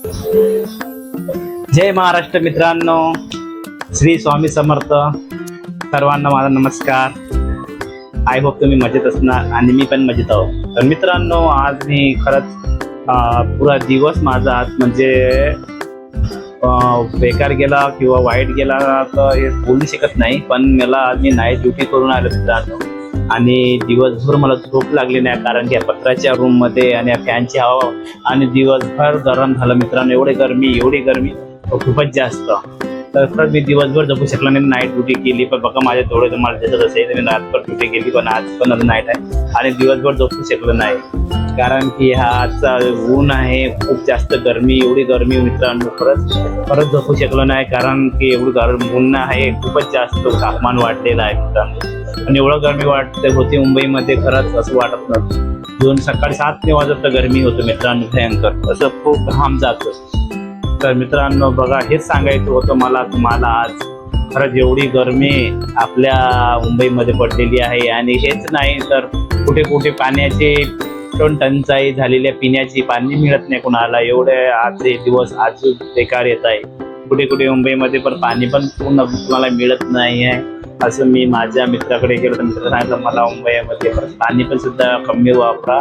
जय महाराष्ट्र मित्रांनो, श्री स्वामी समर्थ. सर्वांना माझा नमस्कार. आय होप तुम्ही मजेत असणार आणि मी पण मजेत आहो. तर मित्रांनो, आज मी खरंच पुरा दिवस माझा आज म्हणजे बेकार गेला किंवा वाईट गेला तर हे बोलू शकत नाही. पण मला आज मी नाईट ड्युटी करून आलो मित्रांनो आणि दिवसभर मला झोप लागली नाही, कारण की या पत्राच्या रूम मध्ये आणि या फॅनची हवा आणि दिवसभर गरम झालं मित्रांनो. एवढी गरमी खूपच जास्त. तर खरंच मी दिवसभर जगू शकलो नाही. नाईट ड्युटी केली, पण बघा माझ्या डोळे तुम्हाला दिसत असेल. मी रातभर ड्युटी केली, पण आज पण नाईट आहे आणि दिवसभर झोपू शकलो नाही, कारण की हा आजचा ऊन आहे. खूप जास्त एवढी गरमी मित्रांनो. परत झोपू शकलो नाही, कारण की एवढं गरम ऊन आहे. खूपच जास्त तापमान वाढलेलं आहे मित्रांनो आणि एवढं गरमी वाटते होती मुंबईमध्ये. खरंच असं वाटत नव्हतं. सकाळी 7 वाजता गरमी होतं मित्रांनो, भयंकर असं खूप घाम जातं. तर मित्रांनो बघा, हेच सांगायचं होतं मला तुम्हाला आज. खरंच एवढी गरमी आपल्या मुंबईमध्ये पडलेली आहे आणि हेच नाही तर कुठे कुठे पाण्याची टंचाई झालेली, पिण्याची पाणी मिळत नाही कुणाला. एवढे आजचे दिवस आज बेकार येत आहे. कुठे कुठे मुंबईमध्ये पण पाणी पण पूर्ण कुणाला मिळत नाही आहे. असं मी माझ्या मित्राकडे गेलो तर मित्र सांगितलं मला मुंबईमध्ये पाणी पण सुद्धा कमी वापरा,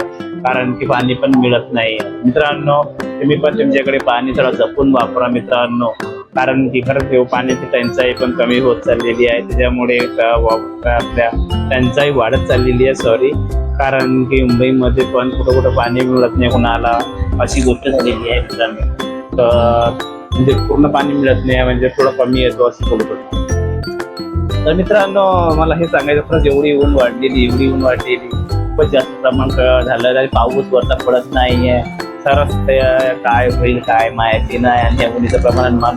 कारण की पाणी पण मिळत नाही. मित्रांनो, तुम्ही पण तुमच्याकडे पाणी थोडं जपून वापरा मित्रांनो, कारण की खरंच पाण्याची टंचाई पण कमी होत चाललेली आहे. त्याच्यामुळे आपल्या टंचाई वाढत चाललेली आहे. कारण की मुंबईमध्ये पण कुठं पाणी मिळत नाही कुणाला, अशी गोष्ट झालेली आहे मित्रांनो. तर म्हणजे पूर्ण पाणी मिळत नाही, म्हणजे थोडं कमी येतो असं बोलतो. तर मित्रांनो, मला हे सांगायचं खरंच एवढी ऊन वाढलेली खूपच जास्त प्रमाण झालं. पाऊस वरता पडत नाहीये. सरस काय होईल काय माहिती नाही. आणि या उन्हाचं प्रमाण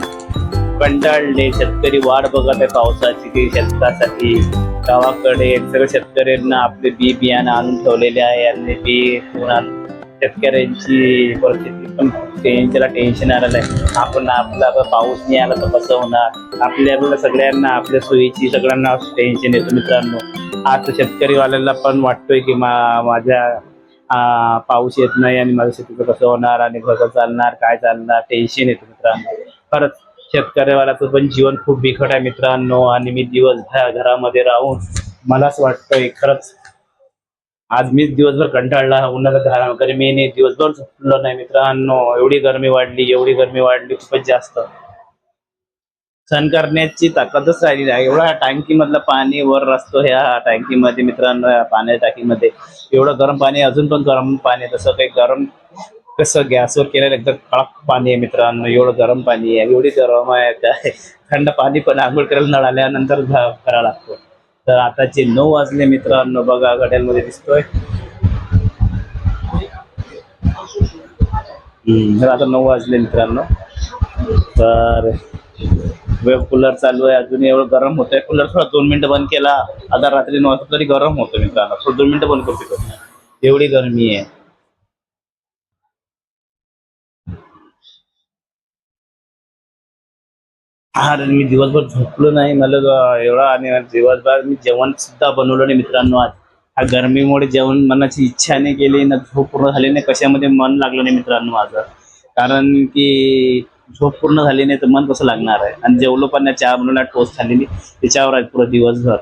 कंटाळले. शेतकरी वाट बघत आहे पावसाची की शेतकऱ्यासाठी. गावाकडे सगळ्या शेतकऱ्यांना आपले बियाणं आणून ठेवलेले आहे आणि शेतकऱ्यांची परिस्थिती पण त्याला टेन्शन आलेलं आहे. आपला पाऊस नाही आला तर कसं होणार. आपल्या सगळ्यांना आपल्या सोयीची सगळ्यांना टेन्शन येतं मित्रांनो. आज शेतकरीवाल्याला पण वाटतोय की माझ्या पाऊस येत नाही आणि माझ्या शेतीचं कसं होणार आणि कसं चालणार, काय चालणार, टेन्शन येतं मित्रांनो. खरंच शेतकऱ्यावाल्याचं पण जीवन खूप बिकट आहे मित्रांनो. आणि मी दिवसभर घरामध्ये राहून मलाच वाटतंय खरंच आज मीच दिवसभर कंटाळला. उन्हाचा गरमीने दिवसभर झोपलो नाही मित्रांनो. एवढी गरमी वाढली खूपच जास्त. सहन करण्याची ताकदच राहिली नाही. एवढा टँकीमधलं पाणी वर असतो ह्या टँकीमध्ये मित्रांनो. पाण्याच्या टाकीमध्ये एवढं गरम पाणी, अजून पण गरम पाणी. तसं काही गरम कसं गॅसवर केलेलं एकदम कडक पाणी आहे मित्रांनो. एवढं गरम पाणी आहे, एवढी गरम आहे काय. थंड पाणी पण आंघोळ करायला नळ आल्यानंतर करावं लागतो. तर आताचे 9 वाजले मित्रांनो. बघा घड्याळमध्ये दिसतोय. तर आता 9 वाजले मित्रांनो. तर कूलर चालू आहे. अजून एवढं गरम होतंय. कूलर थोडा 2 मिनिटं बंद केला. आता रात्री 9 वाजता तरी गरम होतं मित्रांनो. थोडं 2 मिनिटं बंद करतो, एवढी गरमी आहे. अरे मी दिवसभर झोपलो नाही. मला एवढा आणि दिवसभर मी जेवण सुद्धा बनवलं नाही मित्रांनो. आज ह्या गरमीमुळे जेवण मनाची इच्छा नाही केली ना, झोप पूर्ण झाली नाही, कशामध्ये मन लागलं नाही मित्रांनो माझं. कारण की झोप पूर्ण झाली नाही तर मन कसं लागणार आहे. आणि जेवलो पण चहा बनवला, टोस्ट खाल्लेली, त्याच्यावर आहे पुरं दिवसभर.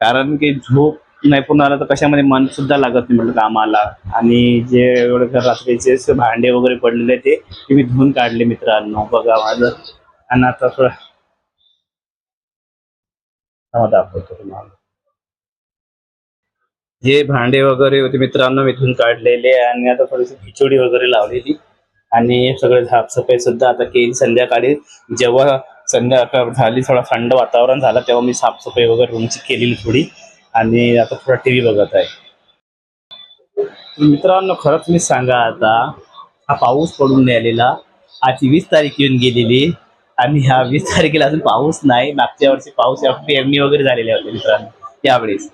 कारण की झोप नाही पूर्ण आलं तर कशामध्ये मन सुद्धा लागत नाही म्हटलं कामाला. आणि जे एवढं रात्रीचे भांडे वगैरे पडलेले ते मी धुवून काढले मित्रांनो. बघा माझं. आणि आता थोडं दाखवतो तुम्हाला. हे भांडे वगैरे होते मित्रांनो मी धुवून काढलेले. आणि आता थोडीशी खिचडी वगैरे लावलेली आणि हे सगळं साफसफाई सुद्धा आता केली. संध्याकाळी जेव्हा संध्याकाळ झाली, थोडं थंड वातावरण झालं, तेव्हा मी साफसफाई वगैरे रूमची केलेली थोडी. आणि आता थोडा टी व्ही बघत आहे. मित्रांनो खरंच मी सांगा, आता हा पाऊस पडून नाही आलेला. आज 20 तारीख येऊन गेलेली आणि ह्या 20 तारखेला अजून पाऊस नाही. मागच्या वर्षी पाऊस पेरणी वगैरे झालेल्या होत्या मित्रांनो यावेळेस.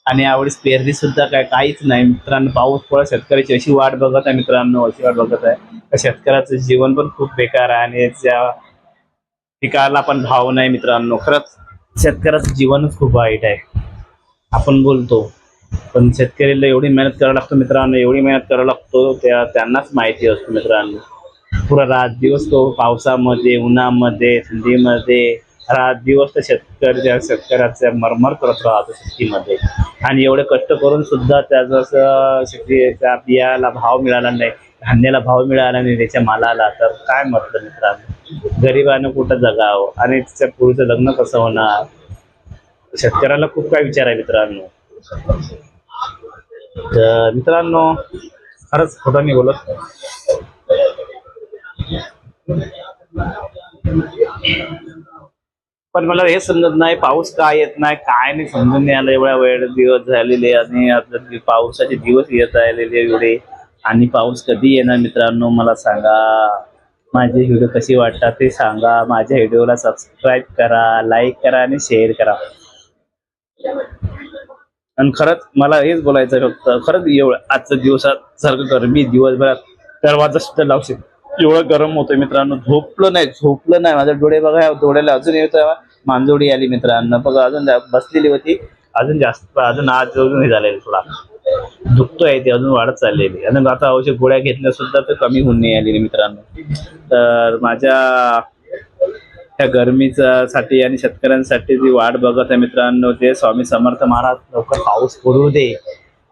आणि यावेळेस पेरणी सुद्धा काहीच नाही मित्रांनो. पाऊस पडत शेतकऱ्याची अशी वाट बघत आहे मित्रांनो, अशी वाट बघत आहे. तर शेतकऱ्याचं जीवन पण खूप बेकार आहे आणि त्या पिकाला पण भाव नाही मित्रांनो. खरंच शेतकऱ्याचं जीवनच खूप वाईट आहे. आपण बोलतो पण शेतकऱ्याला एवढी मेहनत करावं लागतं मित्रांनो, एवढी मेहनत करावं लागतो त्यांनाच माहिती असतो मित्रांनो. पुरा रात दिवस तो पावसामध्ये, उन्हामध्ये, थंडीमध्ये रात दिवस तर शेतकऱ्याचा मरमर करत राहतो शेतीमध्ये. आणि एवढे कष्ट करून सुद्धा त्याचं असं शेतीच्या बियाला भाव मिळाला नाही, धान्याला भाव मिळाला नाही, त्याच्या मालाला, तर काय म्हटलं मित्रांनो, गरिबानं कुठं जगावं आणि त्याच्या पुढचं लग्न कसं होणार. शेतकऱ्याला खूप काय विचार आहे मित्रांनो. तर मित्रांनो, खरंच खोटं मी बोलत नाही. पण मला हे समजत नाही पाऊस का येत नाही, काय नाही समजून नाही आलं. एवढ्या वेळ दिवस झालेले आणि आता पावसाचे दिवस येत राहिलेले एवढे, आणि पाऊस कधी येणार मित्रांनो मला सांगा. माझे व्हिडिओ कशी वाटतात ते सांगा. माझ्या व्हिडिओला सबस्क्राईब करा, लाईक करा आणि शेअर करा. आणि खरंच मला हेच बोलायचं आहे फक्त, खरंच एवढं आजच्या दिवसात सारखं गरमी दिवसभरात दरवाजा सुद्धा लावशील एवढं गरम होतं मित्रांनो. झोपलं नाही माझे डोळे बघा, डोळ्याला अजून येत मांजोडी आली मित्रांनो बघा, अजून बसलेली होती, अजून जास्त, अजून आज अजून हे झालेलं थोडा दुखतोय, ते अजून वाढत चाललेली. आणि आता औषध गोळ्या घेतल्या सुद्धा तर कमी होऊन नाही आलेली मित्रांनो. तर माझ्या त्या गरमीचा साठी आणि शेतकऱ्यांसाठी जी वाट बघत आहे मित्रांनो, ते स्वामी समर्थ महाराज लवकर पाऊस पडू दे.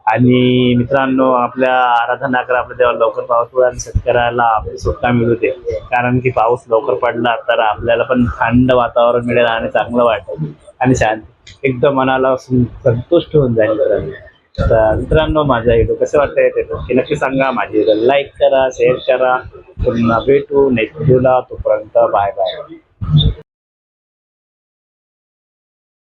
आणि मित्रांनो आपल्या आराधना करा, आपल्या देवाला लवकर पाऊस पडू आणि शेतकऱ्याला आपली सुटका मिळू दे. कारण की पाऊस लवकर पडला तर आपल्याला पण थंड वातावरण मिळेल आणि चांगलं वाटेल आणि शांती एकदम मनाला संतुष्ट होऊन जाईल मित्रांनो. तर मित्रांनो माझा व्हिडिओ कसं वाटतंय ते नक्की सांगा. माझी लाईक करा, शेअर करा. पुन्हा भेटू नेक्स्ट व्हिडिओला. तोपर्यंत बाय बाय.